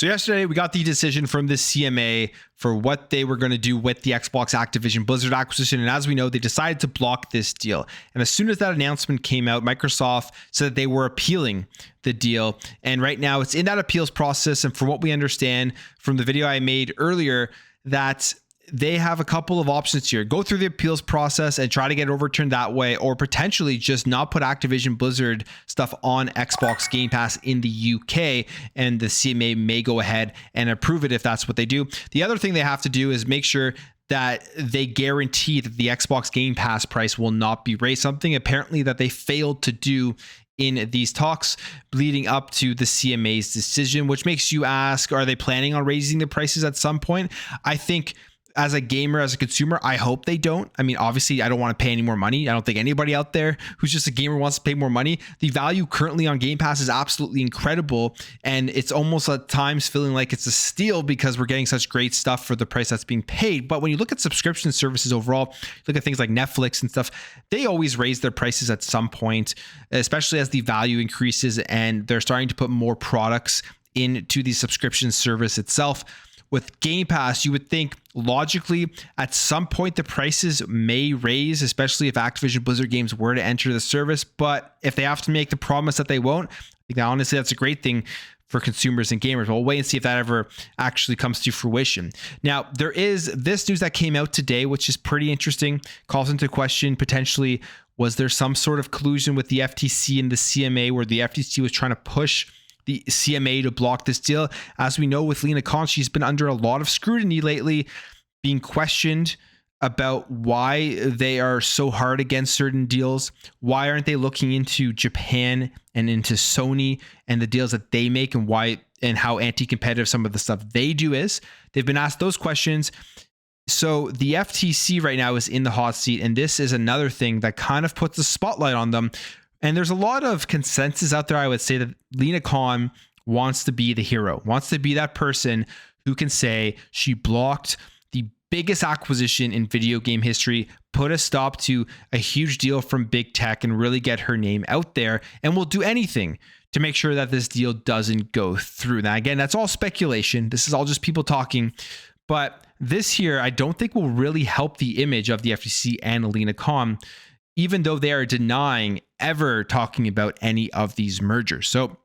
So yesterday we got the decision from the CMA for what they were going to do with the Xbox Activision Blizzard acquisition. And as we know, they decided to block this deal. And as soon as that announcement came out, Microsoft said that they were appealing the deal. And right now it's in that appeals process. And from what we understand from the video I made earlier, that they have a couple of options here. Go through the appeals process and try to get it overturned that way, or potentially just not put Activision Blizzard stuff on Xbox Game Pass in the UK, and the CMA may go ahead and approve it if that's what they do. The other thing they have to do is make sure that they guarantee that the Xbox Game Pass price will not be raised, something apparently that they failed to do in these talks leading up to the CMA's decision, which makes you ask, are they planning on raising the prices at some point? I think as a gamer, as a consumer, I hope they don't. I mean, obviously, I don't want to pay any more money. I don't think anybody out there who's just a gamer wants to pay more money. The value currently on Game Pass is absolutely incredible. And it's almost at times feeling like it's a steal because we're getting such great stuff for the price that's being paid. But when you look at subscription services overall, look at things like Netflix and stuff, they always raise their prices at some point, especially as the value increases and they're starting to put more products into the subscription service itself. With Game Pass, you would think logically at some point the prices may raise, especially if Activision Blizzard games were to enter the service. But if they have to make the promise that they won't, I think that honestly that's a great thing for consumers and gamers. We'll wait and see if that ever actually comes to fruition. Now, there is this news that came out today, which is pretty interesting, calls into question potentially, was there some sort of collusion with the FTC and the CMA where the FTC was trying to push the CMA to block this deal? As we know, with Lina Khan, she's been under a lot of scrutiny lately, being questioned about why they are so hard against certain deals. Why aren't they looking into Japan and into Sony and the deals that they make, and why and how anti-competitive some of the stuff they do is? They've been asked those questions. So the FTC right now is in the hot seat, and this is another thing that kind of puts the spotlight on them. And there's a lot of consensus out there, I would say, that Lina Khan wants to be the hero, wants to be that person who can say she blocked the biggest acquisition in video game history, put a stop to a huge deal from big tech, and really get her name out there, and will do anything to make sure that this deal doesn't go through. Now, again, that's all speculation. This is all just people talking. But this here, I don't think will really help the image of the FTC and Lina Khan, even though they are denying ever talking about any of these mergers. So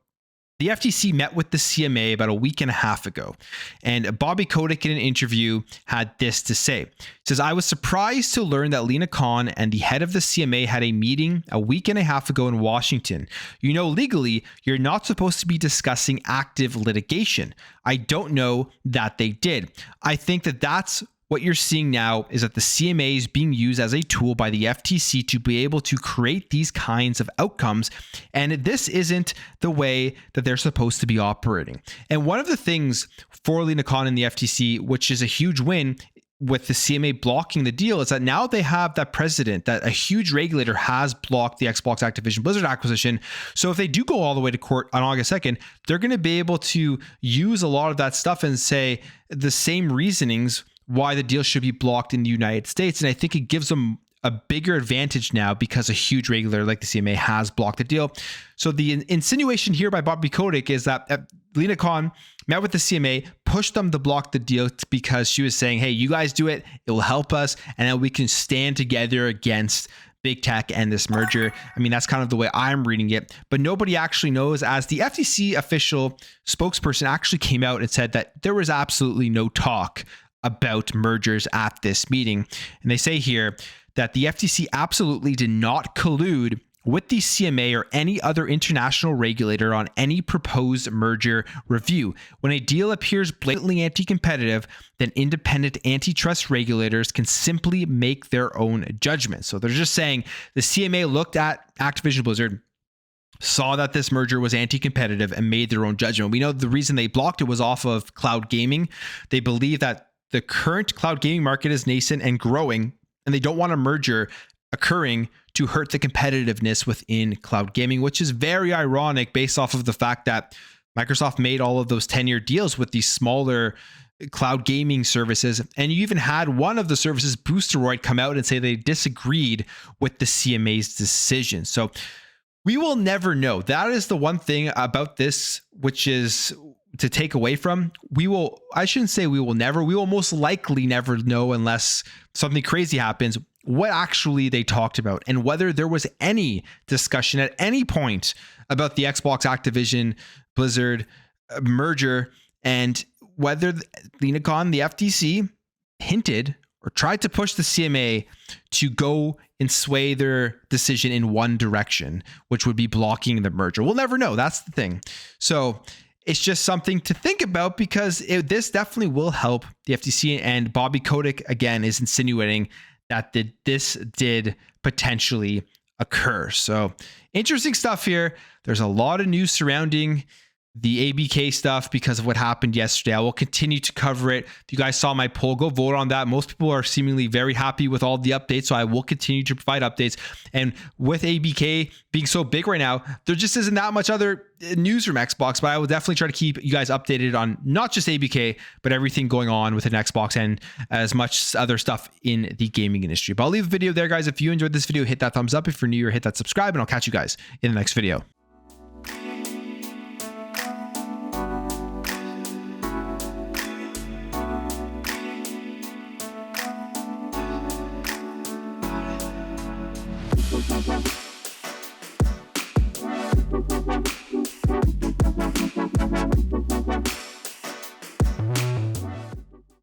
the FTC met with the CMA about a week and a half ago, and Bobby Kotick in an interview had this to say. He says, "I was surprised to learn that Lina Khan and the head of the CMA had a meeting a week and a half ago in Washington. You know, legally, you're not supposed to be discussing active litigation. I don't know that they did." I think that that's what you're seeing now, is that the CMA is being used as a tool by the FTC to be able to create these kinds of outcomes. And this isn't the way that they're supposed to be operating. And one of the things for Lina Khan and the FTC, which is a huge win with the CMA blocking the deal, is that now they have that precedent that a huge regulator has blocked the Xbox Activision Blizzard acquisition. So if they do go all the way to court on August 2nd, they're going to be able to use a lot of that stuff and say the same reasonings why the deal should be blocked in the United States. And I think it gives them a bigger advantage now because a huge regulator like the CMA has blocked the deal. So the insinuation here by Bobby Kotick is that Lina Khan met with the CMA, pushed them to block the deal because she was saying, hey, you guys do it, it will help us, and then we can stand together against big tech and this merger. I mean, that's kind of the way I'm reading it, but nobody actually knows, as the FTC official spokesperson actually came out and said that there was absolutely no talk about mergers at this meeting. And they say here that the FTC absolutely did not collude with the CMA or any other international regulator on any proposed merger review. When a deal appears blatantly anti-competitive, then independent antitrust regulators can simply make their own judgment. So they're just saying the CMA looked at Activision Blizzard, saw that this merger was anti-competitive, and made their own judgment. We know the reason they blocked it was off of cloud gaming. They believe that the current cloud gaming market is nascent and growing, and they don't want a merger occurring to hurt the competitiveness within cloud gaming, which is very ironic based off of the fact that Microsoft made all of those 10-year deals with these smaller cloud gaming services. And you even had one of the services, Boosteroid, come out and say they disagreed with the CMA's decision. So we will never know. That is the one thing about this, which is to take away from, we will most likely never know unless something crazy happens, what actually they talked about and whether there was any discussion at any point about the Xbox Activision Blizzard merger, and whether the FTC hinted or tried to push the CMA to go and sway their decision in one direction, which would be blocking the merger. We'll never know. That's the thing. So it's just something to think about, because this definitely will help the FTC. And Bobby Kotick, again, is insinuating that this did potentially occur. So interesting stuff here. There's a lot of news surrounding the ABK stuff because of what happened yesterday. I will continue to cover it. If you guys saw my poll, go vote on that. Most people are seemingly very happy with all the updates, so I will continue to provide updates. And with ABK being so big right now, there just isn't that much other news from Xbox, but I will definitely try to keep you guys updated on not just ABK, but everything going on within Xbox and as much other stuff in the gaming industry. But I'll leave the video there, guys. If you enjoyed this video, hit that thumbs up. If you're new, hit that subscribe, and I'll catch you guys in the next video. Bye.